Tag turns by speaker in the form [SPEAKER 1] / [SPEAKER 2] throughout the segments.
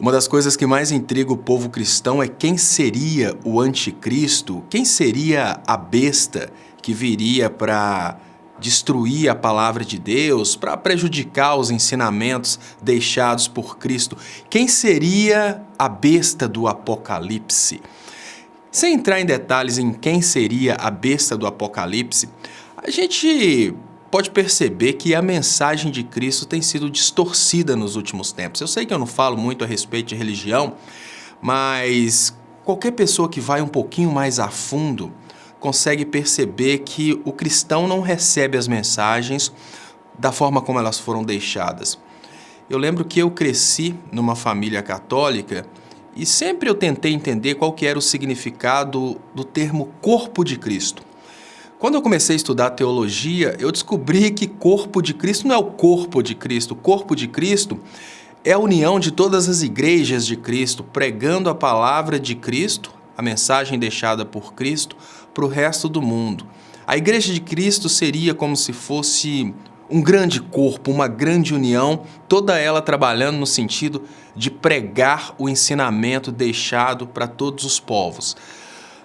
[SPEAKER 1] Uma das coisas que mais intriga o povo cristão é quem seria o anticristo, quem seria a besta que viria para destruir a palavra de Deus, para prejudicar os ensinamentos deixados por Cristo. Quem seria a besta do Apocalipse? Sem entrar em detalhes em quem seria a besta do Apocalipse, a gente pode perceber que a mensagem de Cristo tem sido distorcida nos últimos tempos. Eu sei que eu não falo muito a respeito de religião, mas qualquer pessoa que vai um pouquinho mais a fundo consegue perceber que o cristão não recebe as mensagens da forma como elas foram deixadas. Eu lembro que eu cresci numa família católica e sempre eu tentei entender qual que era o significado do termo corpo de Cristo. Quando eu comecei a estudar teologia, eu descobri que corpo de Cristo não é o corpo de Cristo. O corpo de Cristo é a união de todas as igrejas de Cristo, pregando a palavra de Cristo, a mensagem deixada por Cristo, para o resto do mundo. A igreja de Cristo seria como se fosse um grande corpo, uma grande união, toda ela trabalhando no sentido de pregar o ensinamento deixado para todos os povos.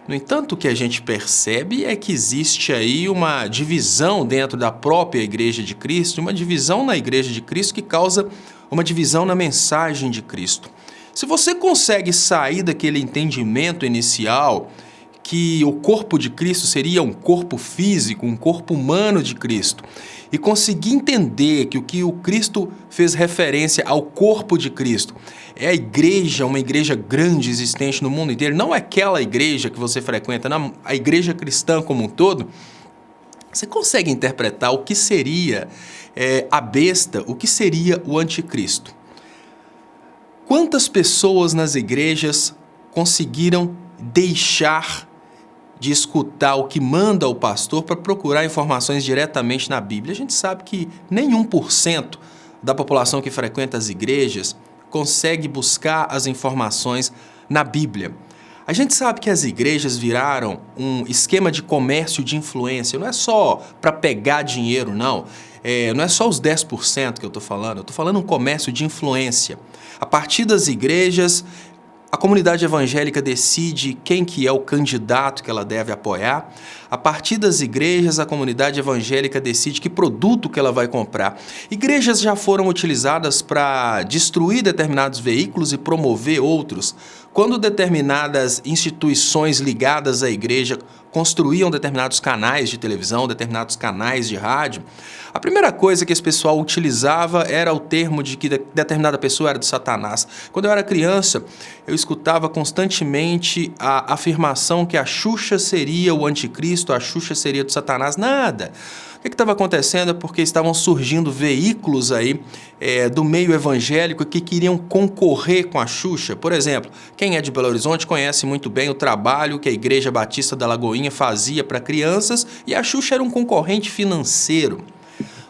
[SPEAKER 1] No entanto, o que a gente percebe é que existe aí uma divisão dentro da própria Igreja de Cristo, uma divisão na Igreja de Cristo que causa uma divisão na mensagem de Cristo. Se você consegue sair daquele entendimento inicial que o corpo de Cristo seria um corpo físico, um corpo humano de Cristo, e conseguir entender que o que o Cristo fez referência ao corpo de Cristo é a igreja, uma igreja grande existente no mundo inteiro, não é aquela igreja que você frequenta, não, a igreja cristã como um todo, você consegue interpretar o que seria a besta, o que seria o anticristo. Quantas pessoas nas igrejas conseguiram deixar de escutar o que manda o pastor para procurar informações diretamente na Bíblia? A gente sabe que nem 1% da população que frequenta as igrejas consegue buscar as informações na Bíblia. A gente sabe que as igrejas viraram um esquema de comércio de influência, não é só para pegar dinheiro, não. Não é só os 10% que eu estou falando um comércio de influência. A partir das igrejas, a comunidade evangélica decide quem que é o candidato que ela deve apoiar. A partir das igrejas, a comunidade evangélica decide que produto que ela vai comprar. Igrejas já foram utilizadas para destruir determinados veículos e promover outros. Quando determinadas instituições ligadas à igreja construíam determinados canais de televisão, determinados canais de rádio, a primeira coisa que esse pessoal utilizava era o termo de que determinada pessoa era de Satanás. Quando eu era criança, eu escutava constantemente a afirmação que a Xuxa seria o anticristo, a Xuxa seria de Satanás. Nada! O que estava acontecendo é porque estavam surgindo veículos aí do meio evangélico que queriam concorrer com a Xuxa. Por exemplo, quem é de Belo Horizonte conhece muito bem o trabalho que a Igreja Batista da Lagoinha fazia para crianças e a Xuxa era um concorrente financeiro.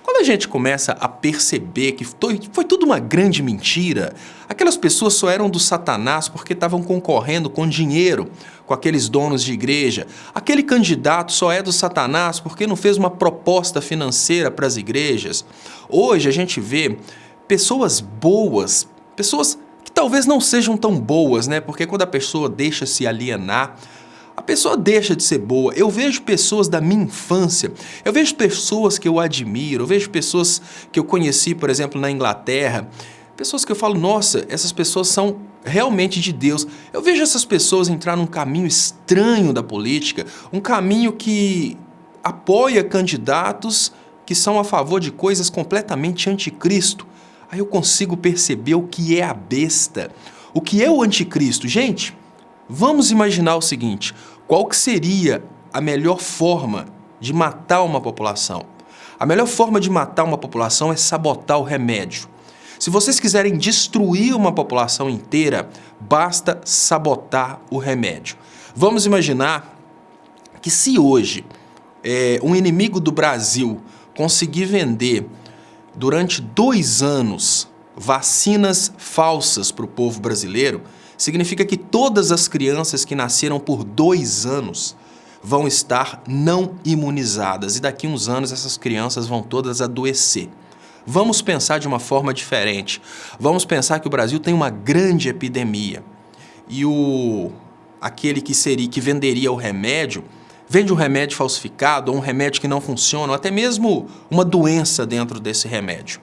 [SPEAKER 1] Quando a gente começa a perceber que foi tudo uma grande mentira, aquelas pessoas só eram do Satanás porque estavam concorrendo com dinheiro com aqueles donos de igreja. Aquele candidato só é do Satanás porque não fez uma proposta financeira para as igrejas. Hoje a gente vê pessoas boas, pessoas que talvez não sejam tão boas, né? Porque quando a pessoa deixa se alienar, a pessoa deixa de ser boa. Eu vejo pessoas da minha infância, eu vejo pessoas que eu admiro, eu vejo pessoas que eu conheci, por exemplo, na Inglaterra, pessoas que eu falo, nossa, essas pessoas são realmente de Deus. Eu vejo essas pessoas entrar num caminho estranho da política, um caminho que apoia candidatos que são a favor de coisas completamente anticristo. Aí eu consigo perceber o que é a besta, o que é o anticristo. Gente, vamos imaginar o seguinte, qual que seria a melhor forma de matar uma população? A melhor forma de matar uma população é sabotar o remédio. Se vocês quiserem destruir uma população inteira, basta sabotar o remédio. Vamos imaginar que se hoje um inimigo do Brasil conseguir vender durante 2 anos vacinas falsas para o povo brasileiro, significa que todas as crianças que nasceram por 2 anos vão estar não imunizadas e daqui a uns anos essas crianças vão todas adoecer. Vamos pensar de uma forma diferente. Vamos pensar que o Brasil tem uma grande epidemia e aquele que venderia o remédio vende um remédio falsificado ou um remédio que não funciona, ou até mesmo uma doença dentro desse remédio.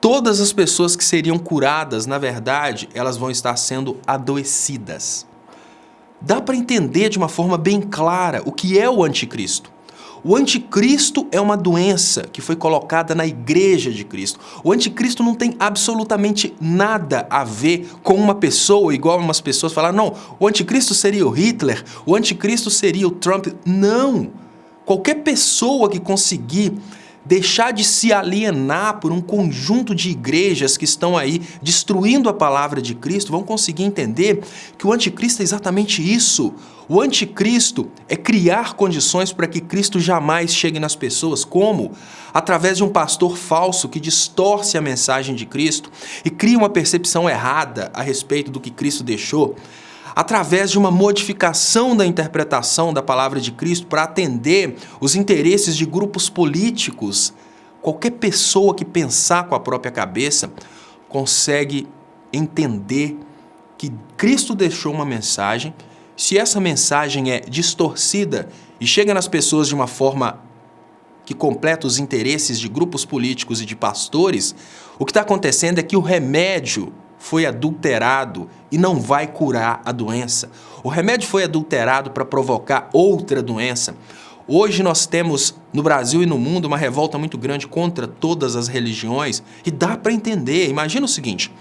[SPEAKER 1] Todas as pessoas que seriam curadas, na verdade, elas vão estar sendo adoecidas. Dá para entender de uma forma bem clara o que é o anticristo. O anticristo é uma doença que foi colocada na igreja de Cristo. O anticristo não tem absolutamente nada a ver com uma pessoa, igual umas pessoas falaram, não, o anticristo seria o Hitler, o anticristo seria o Trump. Não! Qualquer pessoa que conseguir deixar de se alienar por um conjunto de igrejas que estão aí destruindo a palavra de Cristo, vão conseguir entender que o anticristo é exatamente isso. O anticristo é criar condições para que Cristo jamais chegue nas pessoas. Como? Através de um pastor falso que distorce a mensagem de Cristo e cria uma percepção errada a respeito do que Cristo deixou, através de uma modificação da interpretação da palavra de Cristo para atender os interesses de grupos políticos. Qualquer pessoa que pensar com a própria cabeça consegue entender que Cristo deixou uma mensagem. Se essa mensagem é distorcida e chega nas pessoas de uma forma que completa os interesses de grupos políticos e de pastores, o que está acontecendo é que o remédio foi adulterado e não vai curar a doença. O remédio foi adulterado para provocar outra doença. Hoje nós temos no Brasil e no mundo uma revolta muito grande contra todas as religiões e dá para entender. Imagina o seguinte,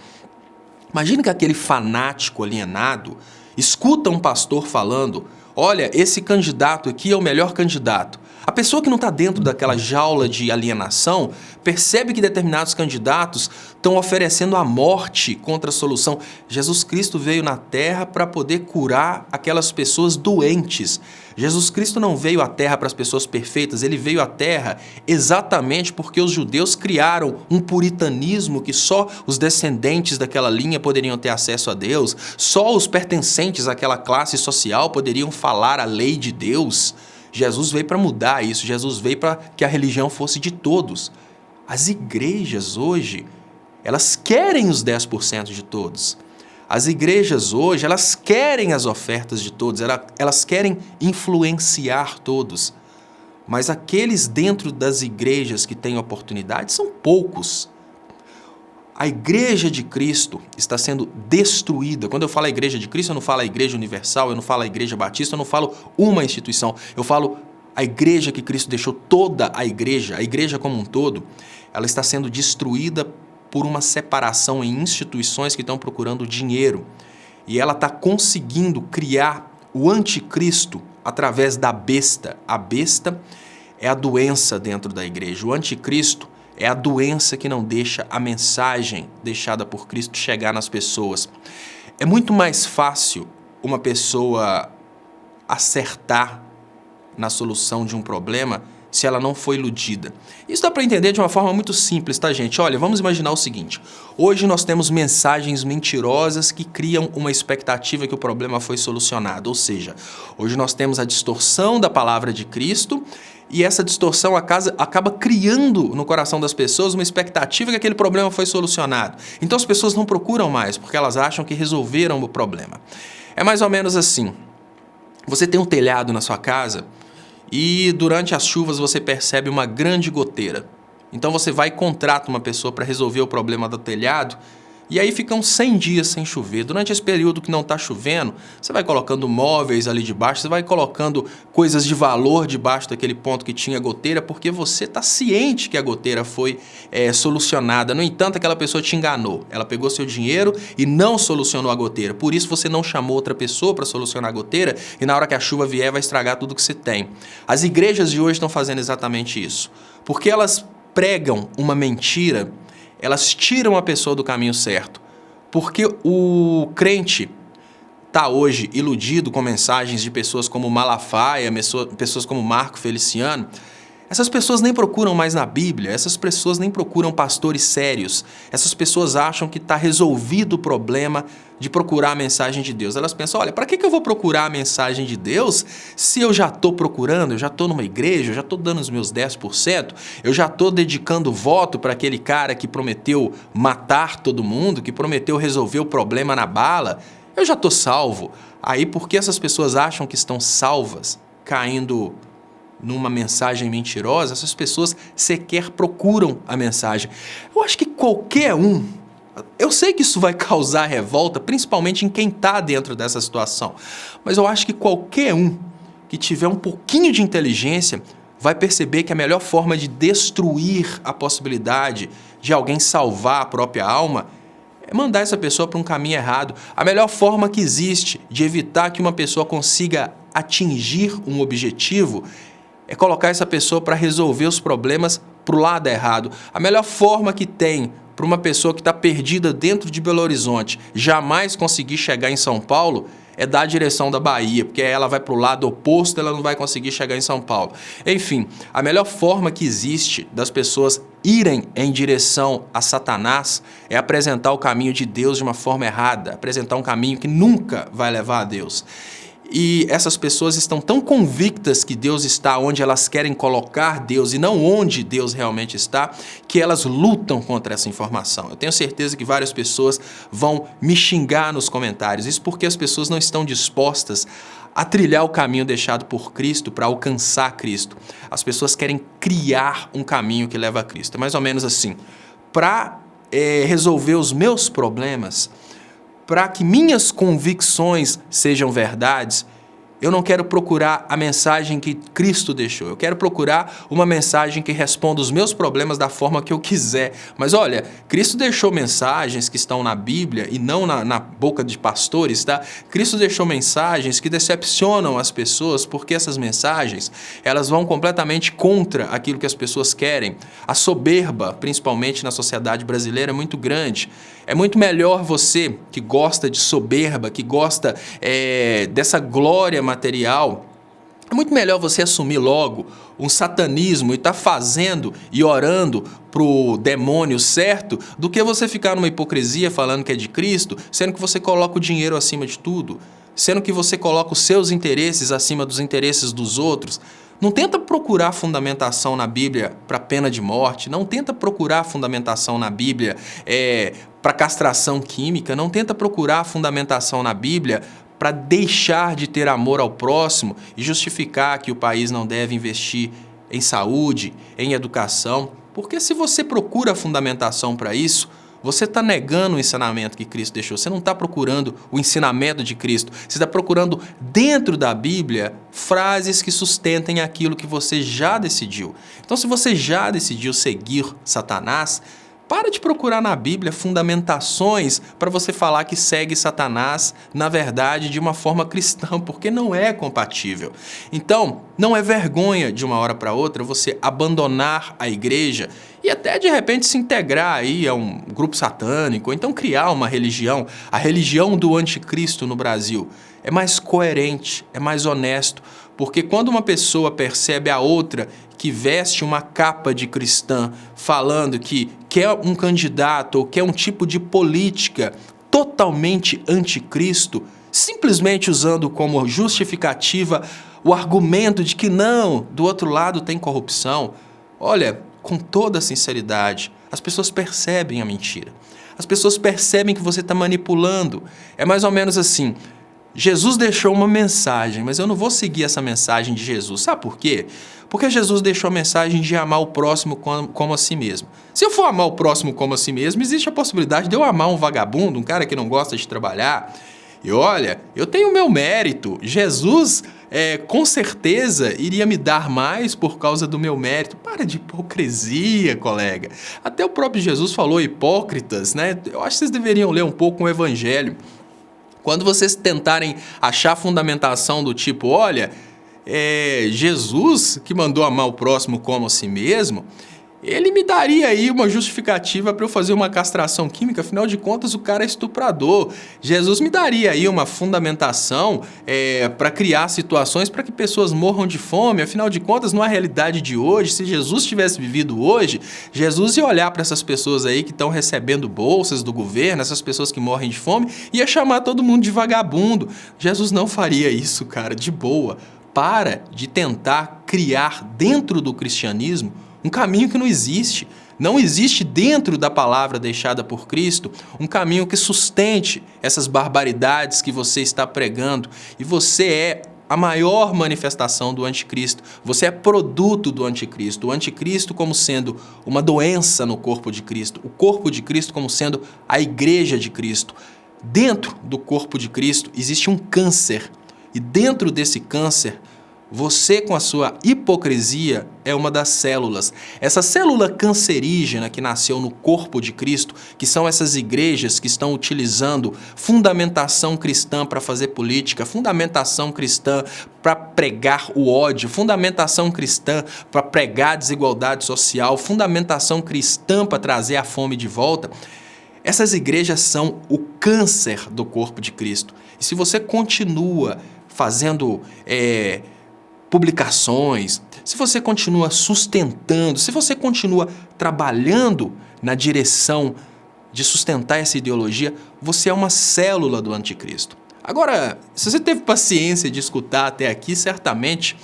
[SPEAKER 1] imagina que aquele fanático alienado escuta um pastor falando, olha, esse candidato aqui é o melhor candidato. A pessoa que não está dentro daquela jaula de alienação percebe que determinados candidatos estão oferecendo a morte contra a solução. Jesus Cristo veio na Terra para poder curar aquelas pessoas doentes. Jesus Cristo não veio à Terra para as pessoas perfeitas, ele veio à Terra exatamente porque os judeus criaram um puritanismo que só os descendentes daquela linha poderiam ter acesso a Deus, só os pertencentes àquela classe social poderiam falar a lei de Deus. Jesus veio para mudar isso, Jesus veio para que a religião fosse de todos. As igrejas hoje, elas querem os 10% de todos. As igrejas hoje, elas querem as ofertas de todos, elas querem influenciar todos. Mas aqueles dentro das igrejas que têm oportunidade são poucos. A igreja de Cristo está sendo destruída. Quando eu falo a igreja de Cristo, eu não falo a igreja universal, eu não falo a igreja batista, eu não falo uma instituição. Eu falo a igreja que Cristo deixou, toda a igreja como um todo, ela está sendo destruída por uma separação em instituições que estão procurando dinheiro. E ela está conseguindo criar o anticristo através da besta. A besta é a doença dentro da igreja. O anticristo é a doença que não deixa a mensagem deixada por Cristo chegar nas pessoas. É muito mais fácil uma pessoa acertar na solução de um problema se ela não foi iludida. Isso dá para entender de uma forma muito simples, tá, gente? Olha, vamos imaginar o seguinte. Hoje nós temos mensagens mentirosas que criam uma expectativa que o problema foi solucionado. Ou seja, hoje nós temos a distorção da palavra de Cristo e essa distorção acaba criando no coração das pessoas uma expectativa que aquele problema foi solucionado. Então as pessoas não procuram mais porque elas acham que resolveram o problema. É mais ou menos assim. Você tem um telhado na sua casa e durante as chuvas você percebe uma grande goteira. Então você vai e contrata uma pessoa para resolver o problema do telhado e aí ficam 100 dias sem chover. Durante esse período que não está chovendo, você vai colocando móveis ali debaixo, você vai colocando coisas de valor debaixo daquele ponto que tinha goteira, porque você está ciente que a goteira foi solucionada. No entanto, aquela pessoa te enganou. Ela pegou seu dinheiro e não solucionou a goteira. Por isso você não chamou outra pessoa para solucionar a goteira e na hora que a chuva vier vai estragar tudo que você tem. As igrejas de hoje estão fazendo exatamente isso. Porque elas pregam uma mentira, elas tiram a pessoa do caminho certo. Porque o crente está hoje iludido com mensagens de pessoas como Malafaia, pessoas como Marco Feliciano. Essas pessoas nem procuram mais na Bíblia, essas pessoas nem procuram pastores sérios. Essas pessoas acham que está resolvido o problema de procurar a mensagem de Deus. Elas pensam, olha, para que eu vou procurar a mensagem de Deus se eu já estou procurando, eu já estou numa igreja, eu já estou dando os meus 10%, eu já estou dedicando voto para aquele cara que prometeu matar todo mundo, que prometeu resolver o problema na bala, eu já estou salvo. Aí por que essas pessoas acham que estão salvas, caindo numa mensagem mentirosa? Essas pessoas sequer procuram a mensagem. Eu acho que qualquer um, eu sei que isso vai causar revolta, principalmente em quem está dentro dessa situação, mas eu acho que qualquer um que tiver um pouquinho de inteligência vai perceber que a melhor forma de destruir a possibilidade de alguém salvar a própria alma é mandar essa pessoa para um caminho errado. A melhor forma que existe de evitar que uma pessoa consiga atingir um objetivo é colocar essa pessoa para resolver os problemas para o lado errado. A melhor forma que tem para uma pessoa que está perdida dentro de Belo Horizonte jamais conseguir chegar em São Paulo é dar a direção da Bahia, porque ela vai para o lado oposto, ela não vai conseguir chegar em São Paulo. Enfim, a melhor forma que existe das pessoas irem em direção a Satanás é apresentar o caminho de Deus de uma forma errada, apresentar um caminho que nunca vai levar a Deus. E essas pessoas estão tão convictas que Deus está onde elas querem colocar Deus e não onde Deus realmente está, que elas lutam contra essa informação. Eu tenho certeza que várias pessoas vão me xingar nos comentários. Isso porque as pessoas não estão dispostas a trilhar o caminho deixado por Cristo para alcançar Cristo. As pessoas querem criar um caminho que leva a Cristo. É mais ou menos assim. Para resolver os meus problemas, para que minhas convicções sejam verdades, eu não quero procurar a mensagem que Cristo deixou. Eu quero procurar uma mensagem que responda os meus problemas da forma que eu quiser. Mas olha, Cristo deixou mensagens que estão na Bíblia e não na boca de pastores, tá? Cristo deixou mensagens que decepcionam as pessoas porque essas mensagens, elas vão completamente contra aquilo que as pessoas querem. A soberba, principalmente na sociedade brasileira, é muito grande. É muito melhor você que gosta de soberba, que gosta dessa glória material, é muito melhor você assumir logo um satanismo e estar fazendo e orando pro demônio certo, do que você ficar numa hipocrisia falando que é de Cristo, sendo que você coloca o dinheiro acima de tudo, sendo que você coloca os seus interesses acima dos interesses dos outros. Não tenta procurar fundamentação na Bíblia para pena de morte, não tenta procurar fundamentação na Bíblia para castração química, não tenta procurar fundamentação na Bíblia para deixar de ter amor ao próximo e justificar que o país não deve investir em saúde, em educação, porque se você procura fundamentação para isso, você está negando o ensinamento que Cristo deixou. Você não está procurando o ensinamento de Cristo. Você está procurando dentro da Bíblia frases que sustentem aquilo que você já decidiu. Então, se você já decidiu seguir Satanás, para de procurar na Bíblia fundamentações para você falar que segue Satanás, na verdade, de uma forma cristã, porque não é compatível. Então, não é vergonha de uma hora para outra você abandonar a igreja e até de repente se integrar aí a um grupo satânico, ou então criar uma religião, a religião do anticristo no Brasil. É mais coerente, é mais honesto, porque quando uma pessoa percebe a outra que veste uma capa de cristã falando que quer um candidato ou quer um tipo de política totalmente anticristo, simplesmente usando como justificativa o argumento de que não, do outro lado tem corrupção, olha, com toda sinceridade, as pessoas percebem a mentira. As pessoas percebem que você está manipulando. É mais ou menos assim. Jesus deixou uma mensagem, mas eu não vou seguir essa mensagem de Jesus. Sabe por quê? Porque Jesus deixou a mensagem de amar o próximo como a si mesmo. Se eu for amar o próximo como a si mesmo, existe a possibilidade de eu amar um vagabundo, um cara que não gosta de trabalhar. E olha, eu tenho o meu mérito. Jesus, com certeza, iria me dar mais por causa do meu mérito. Para de hipocrisia, colega. Até o próprio Jesus falou hipócritas, né? Eu acho que vocês deveriam ler um pouco o Evangelho. Quando vocês tentarem achar fundamentação do tipo, olha, Jesus que mandou amar o próximo como a si mesmo, ele me daria aí uma justificativa para eu fazer uma castração química, afinal de contas o cara é estuprador. Jesus me daria aí uma fundamentação para criar situações para que pessoas morram de fome, afinal de contas não é a realidade de hoje. Se Jesus tivesse vivido hoje, Jesus ia olhar para essas pessoas aí que estão recebendo bolsas do governo, essas pessoas que morrem de fome, ia chamar todo mundo de vagabundo. Jesus não faria isso, cara, de boa. Para de tentar criar dentro do cristianismo um caminho que não existe. Não existe dentro da palavra deixada por Cristo um caminho que sustente essas barbaridades que você está pregando. E você é a maior manifestação do anticristo. Você é produto do anticristo. O anticristo como sendo uma doença no corpo de Cristo. O corpo de Cristo como sendo a igreja de Cristo. Dentro do corpo de Cristo existe um câncer. E dentro desse câncer, você, com a sua hipocrisia, é uma das células. Essa célula cancerígena que nasceu no corpo de Cristo, que são essas igrejas que estão utilizando fundamentação cristã para fazer política, fundamentação cristã para pregar o ódio, fundamentação cristã para pregar a desigualdade social, fundamentação cristã para trazer a fome de volta. Essas igrejas são o câncer do corpo de Cristo. E se você continua fazendo publicações, se você continua sustentando, se você continua trabalhando na direção de sustentar essa ideologia, você é uma célula do anticristo. Agora, se você teve paciência de escutar até aqui, certamente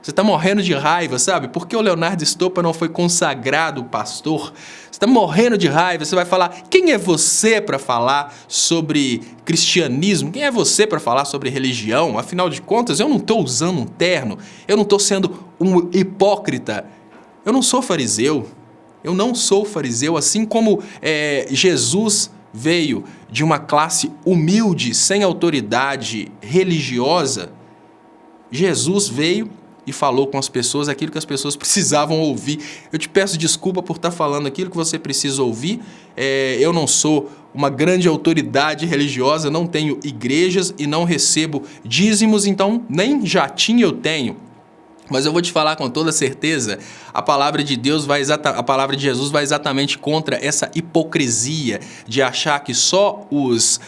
[SPEAKER 1] você está morrendo de raiva, sabe? Porque o Leonardo Stoppa não foi consagrado pastor. Você está morrendo de raiva, você vai falar, quem é você para falar sobre cristianismo? Quem é você para falar sobre religião? Afinal de contas, eu não estou usando um terno, eu não estou sendo um hipócrita. Eu não sou fariseu, eu não sou fariseu, assim como Jesus veio de uma classe humilde, sem autoridade religiosa. Jesus veio e falou com as pessoas aquilo que as pessoas precisavam ouvir. Eu te peço desculpa por estar falando aquilo que você precisa ouvir. Eu não sou uma grande autoridade religiosa, não tenho igrejas e não recebo dízimos, então nem jatinho eu tenho. Mas eu vou te falar com toda certeza, a palavra de Deus a palavra de Jesus vai exatamente contra essa hipocrisia de achar que só os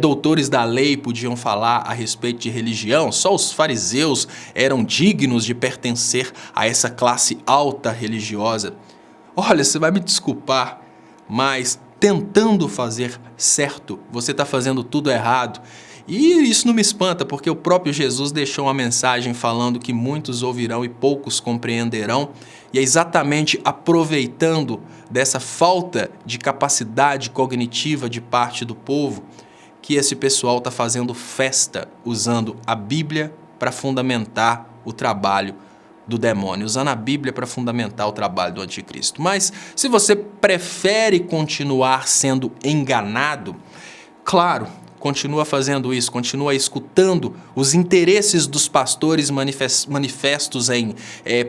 [SPEAKER 1] doutores da lei podiam falar a respeito de religião, só os fariseus eram dignos de pertencer a essa classe alta religiosa. Olha, você vai me desculpar, mas tentando fazer certo, você está fazendo tudo errado. E isso não me espanta, porque o próprio Jesus deixou uma mensagem falando que muitos ouvirão e poucos compreenderão. E é exatamente aproveitando dessa falta de capacidade cognitiva de parte do povo que esse pessoal está fazendo festa usando a Bíblia para fundamentar o trabalho do demônio, usando a Bíblia para fundamentar o trabalho do anticristo. Mas se você prefere continuar sendo enganado, claro, continua fazendo isso, continua escutando os interesses dos pastores manifestos em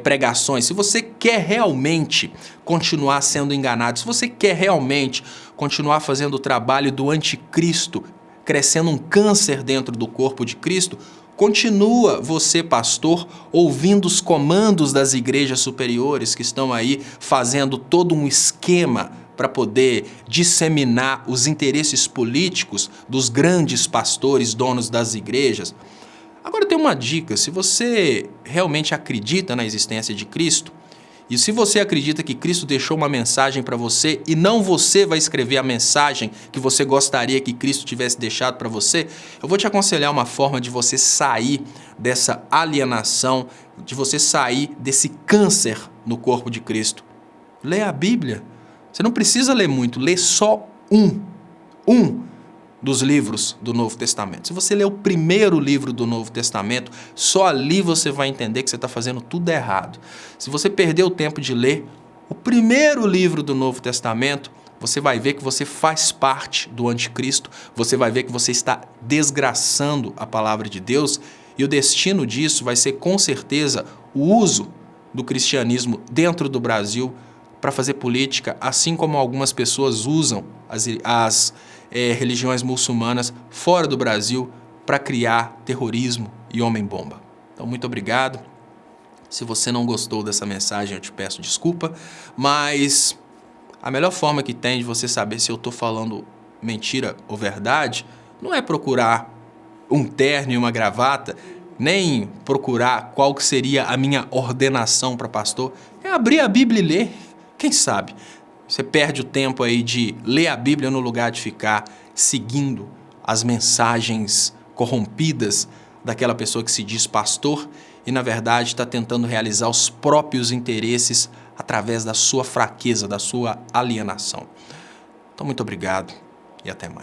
[SPEAKER 1] pregações. Se você quer realmente continuar sendo enganado, se você quer realmente continuar fazendo o trabalho do anticristo, crescendo um câncer dentro do corpo de Cristo, continua você, pastor, ouvindo os comandos das igrejas superiores que estão aí fazendo todo um esquema para poder disseminar os interesses políticos dos grandes pastores, donos das igrejas. Agora tem uma dica, se você realmente acredita na existência de Cristo, e se você acredita que Cristo deixou uma mensagem para você e não você vai escrever a mensagem que você gostaria que Cristo tivesse deixado para você, eu vou te aconselhar uma forma de você sair dessa alienação, de você sair desse câncer no corpo de Cristo. Leia a Bíblia. Você não precisa ler muito, lê só um dos livros do Novo Testamento. Se você ler o primeiro livro do Novo Testamento, só ali você vai entender que você está fazendo tudo errado. Se você perder o tempo de ler o primeiro livro do Novo Testamento, você vai ver que você faz parte do anticristo, você vai ver que você está desgraçando a palavra de Deus, e o destino disso vai ser, com certeza, o uso do cristianismo dentro do Brasil para fazer política, assim como algumas pessoas usam as religiões muçulmanas fora do Brasil para criar terrorismo e homem-bomba. Então, muito obrigado. Se você não gostou dessa mensagem, eu te peço desculpa, mas a melhor forma que tem de você saber se eu estou falando mentira ou verdade não é procurar um terno e uma gravata, nem procurar qual que seria a minha ordenação para pastor, é abrir a Bíblia e ler. Quem sabe? Você perde o tempo aí de ler a Bíblia no lugar de ficar seguindo as mensagens corrompidas daquela pessoa que se diz pastor e, na verdade, está tentando realizar os próprios interesses através da sua fraqueza, da sua alienação. Então, muito obrigado e até mais.